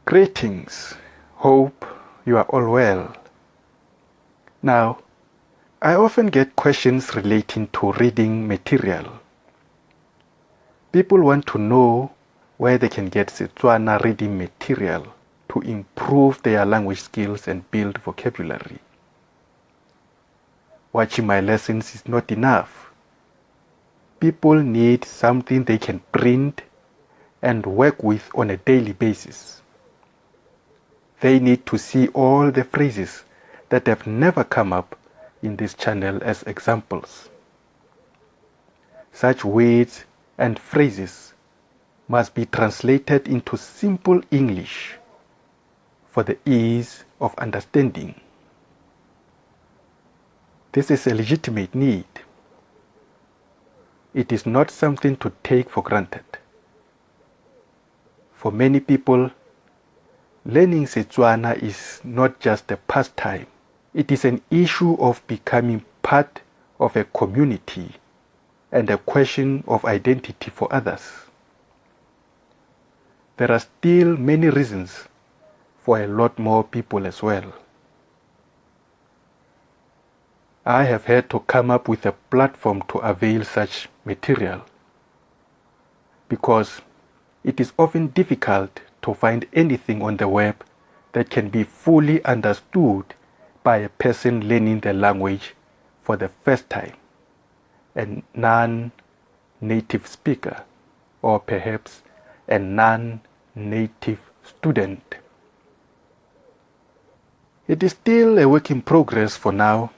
Greetings. Hope you are all well. Now, I often get questions relating to reading material. People want to know where they can get Setswana reading material to improve their language skills and build vocabulary. Watching my lessons is not enough. People need something they can print and work with on a daily basis. They need to see all the phrases that have never come up in this channel as examples. Such words and phrases must be translated into simple English for the ease of understanding. This is a legitimate need. It is not something to take for granted. For many people, learning Setswana is not just a pastime. It is an issue of becoming part of a community and a question of identity for others. There are still many reasons for a lot more people as well. I have had to come up with a platform to avail such material because it is often difficult to find anything on the web that can be fully understood by a person learning the language for the first time, a non-native speaker, or perhaps a non-native student. It is still a work in progress for now,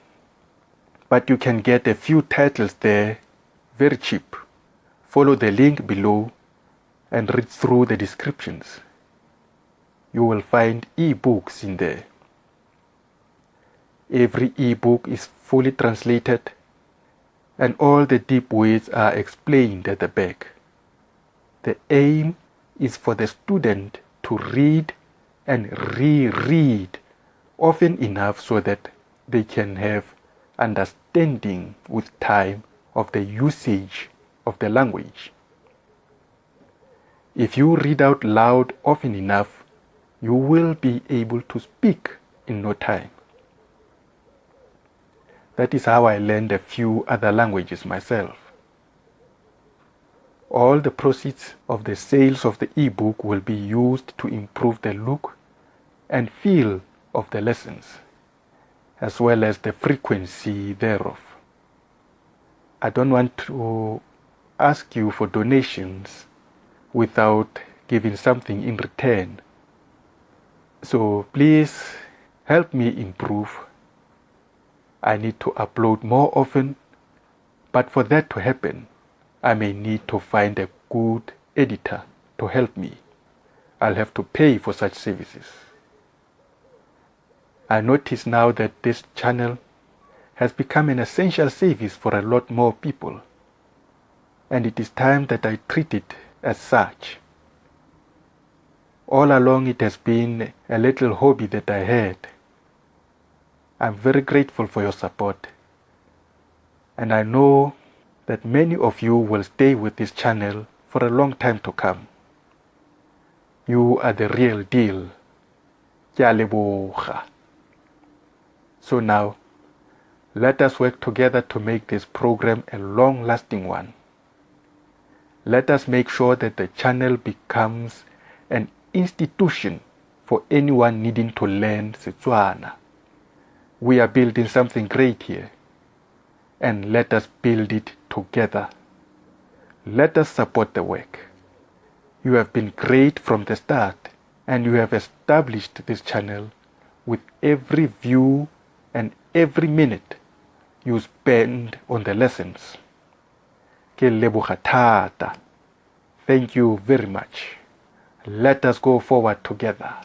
but you can get a few titles there very cheap. Follow the link below and read through the descriptions. You will find e-books in there. Every e-book is fully translated and all the deep words are explained at the back. The aim is for the student to read and reread often enough so that they can have understanding with time of the usage of the language. If you read out loud often enough, you will be able to speak in no time. That is how I learned a few other languages myself. All the proceeds of the sales of the e-book will be used to improve the look and feel of the lessons, as well as the frequency thereof. I don't want to ask you for donations without giving something in return. So please help me improve. I need to upload more often, but for that to happen, I may need to find a good editor to help me. I'll have to pay for such services. I notice now that this channel has become an essential service for a lot more people, and it is time that I treat it as such. All along it has been a little hobby that I had. I'm very grateful for your support, and I know that many of you will stay with this channel for a long time to come. You are the real deal. Ke a leboga. So now, let us work together to make this program a long-lasting one. Let us make sure that the channel becomes an institution for anyone needing to learn Setswana. We are building something great here, and let us build it together. Let us support the work. You have been great from the start, and you have established this channel with every view and every minute you spend on the lessons. Ke leboga thata. Thank you very much. Let us go forward together.